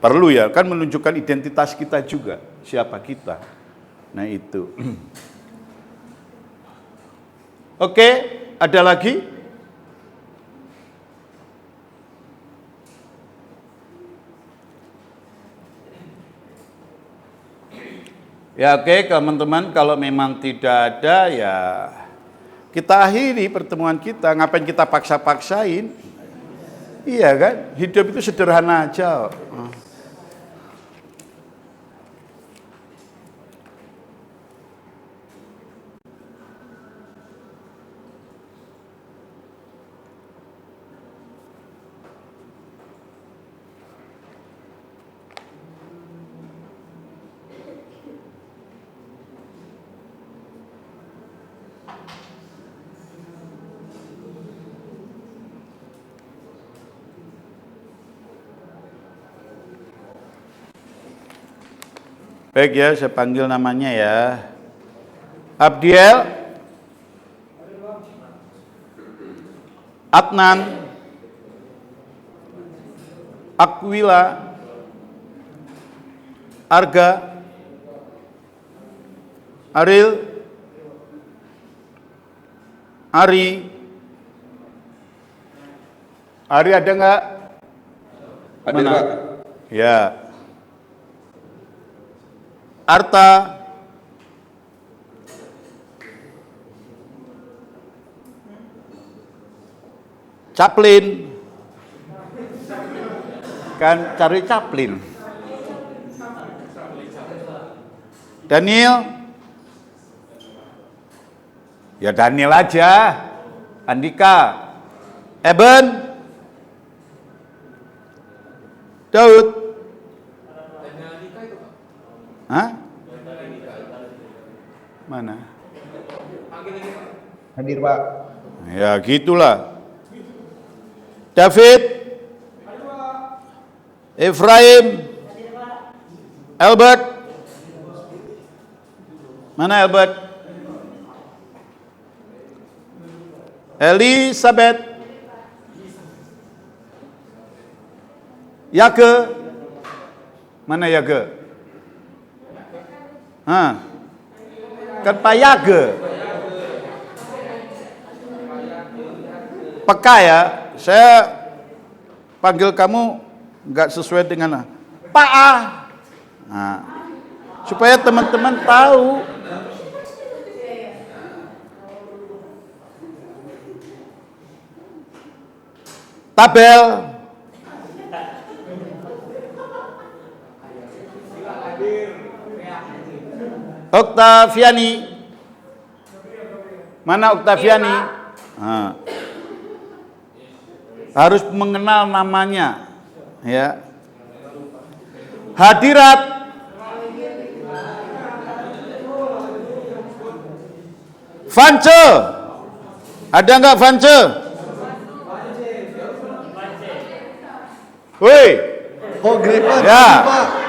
perlu ya, kan menunjukkan identitas kita juga, siapa kita. Nah itu. Oke, ada lagi? Ya oke, teman-teman, kalau memang tidak ada ya kita akhiri pertemuan kita. Ngapain kita paksa-paksain? Iya kan? Hidup itu sederhana aja. Baik ya, saya panggil namanya ya. Abdiel, Adnan, Aquila, Arga, Aril, Ari. Ari ada nggak? Ada Pak. Ya. Arta, Chaplin, kan cari Chaplin. Daniel, ya Daniel aja. Andika, Eben, Daud. Hah? Mana? Hadir Pak. Ya gitulah. David, Efraim, Albert. Mana Albert? Elizabeth, Yake. Mana Yake? Kan Pak Yage. Peka ya, saya panggil kamu nggak sesuai dengan Pak A. Nah, supaya teman-teman tahu. Tabel. Oktaviani. Mana Oktaviani? Nah. Harus mengenal namanya, ya. Hadirat. Vance. Ada nggak Vance? Woi. Oh, Grepan. Ya. Pak.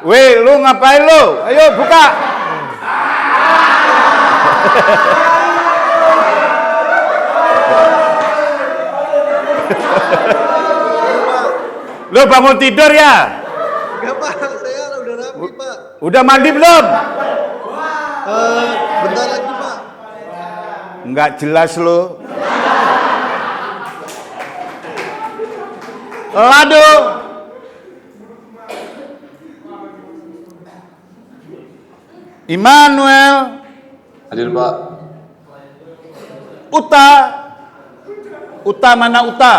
Weh, lu ngapain lu? Ayo buka. Lu bangun tidur ya? Enggak Pak, saya udah rapi Pak. Udah mandi belum? Bentar lagi Pak. Enggak jelas lu. Aduh. Immanuel, Hadir Pak. Uta, Uta mana Uta?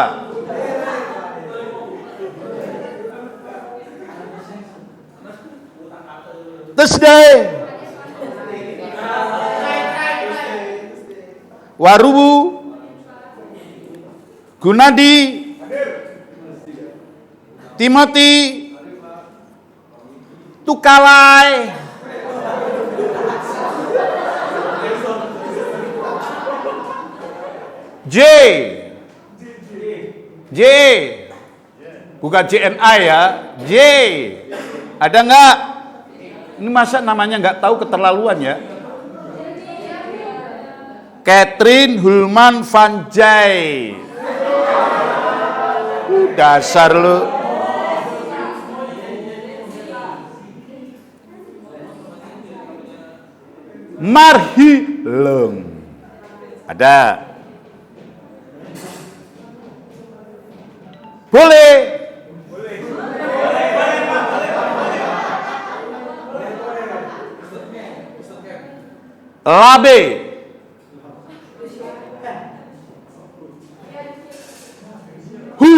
Thursday. Warubu. Gunadi. Timothy. Tukalai. J. Bukan JNI ya. J. Ada nggak? Ini masa namanya nggak tahu, keterlaluan ya. Catherine Hulman Van Jay. Dasar lu. Marhilem. Ada. Boleh. Labe. Hu.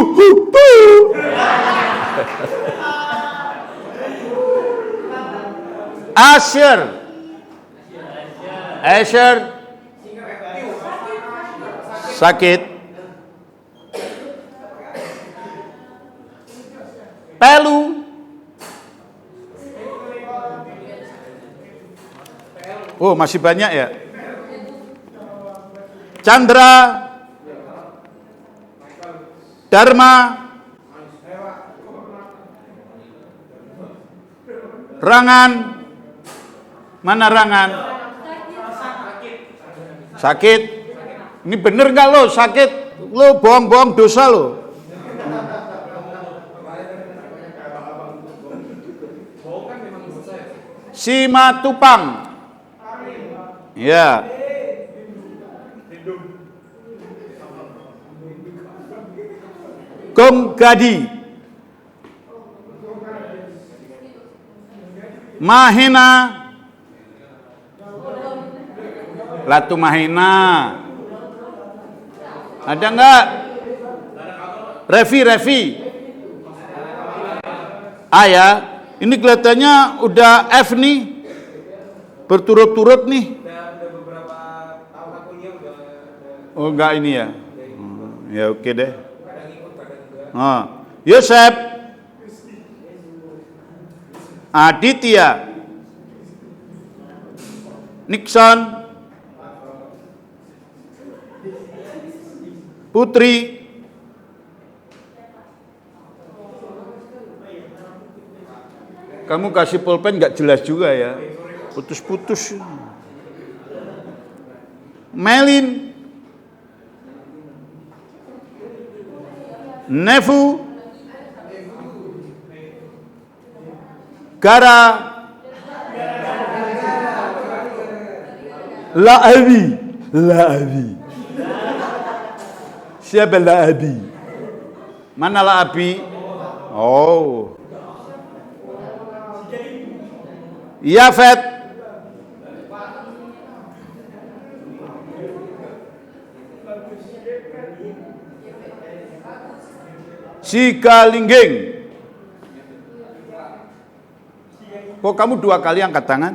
Asher. Sakit. Pelu. Oh, masih banyak ya. Chandra. Dharma. Rangan. Mana Rangan? Sakit. Ini bener nggak lo sakit? Lo bohong-bohong dosa lo. Simatupang. Ya. Gomgadi. Mahena. Latu Mahena. Ada enggak? Revi. Ah ya, ini kelihatannya udah F nih. Berturut-turut nih. Oh enggak ini ya. Ya oke deh. Yosep. Aditya. Nixon. Putri. Kamu kasih pulpen nggak jelas juga ya, putus-putus. Melin. Nefu. Gara. Laabi. Siapa Laabi? Mana Laabi? Oh. Yafet. Sigalingging. Kok kamu 2 kali angkat tangan?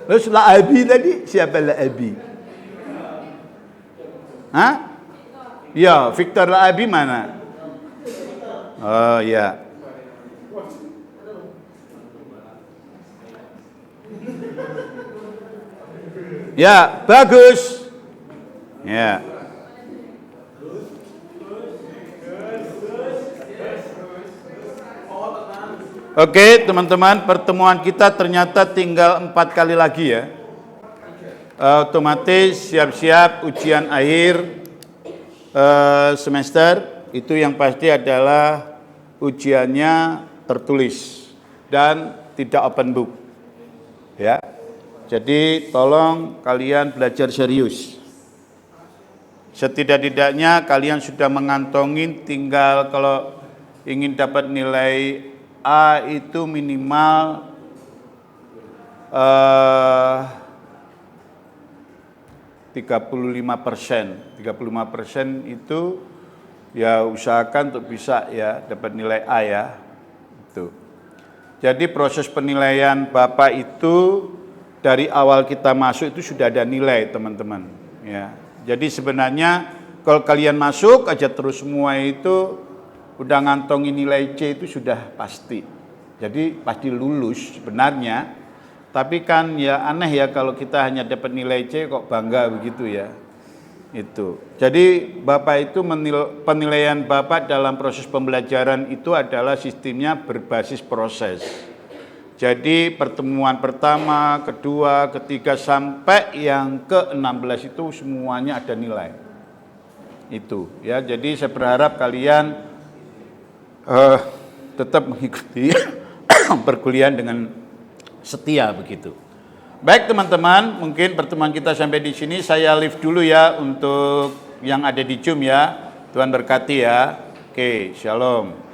Terus Laabi tadi, siapa Laabi? Hah? Ya, Victor Laabi mana? Oh ya. Ya, bagus. Ya. Oke, teman-teman, pertemuan kita ternyata tinggal 4 kali lagi ya. Otomatis siap-siap ujian akhir semester. Itu yang pasti adalah ujiannya tertulis dan tidak open book. Ya. Jadi tolong kalian belajar serius. Setidak-tidaknya kalian sudah mengantongin, tinggal kalau ingin dapat nilai A itu minimal 35%. 35% itu ya usahakan untuk bisa ya dapat nilai A ya. Itu. Jadi proses penilaian Bapak itu dari awal kita masuk itu sudah ada nilai, teman-teman. Ya. Jadi sebenarnya kalau kalian masuk aja terus semua itu udah ngantongin nilai C itu sudah pasti. Jadi pasti lulus sebenarnya. Tapi kan ya aneh ya kalau kita hanya dapat nilai C kok bangga begitu ya. Itu. Jadi Bapak itu penilaian Bapak dalam proses pembelajaran itu adalah sistemnya berbasis proses. Jadi pertemuan pertama, kedua, ketiga sampai yang ke-16 itu semuanya ada nilai. Itu ya. Jadi saya berharap kalian tetap mengikuti perkuliahan dengan setia begitu. Baik teman-teman, mungkin pertemuan kita sampai di sini. Saya live dulu ya untuk yang ada di Zoom ya. Tuhan berkati ya. Oke, shalom.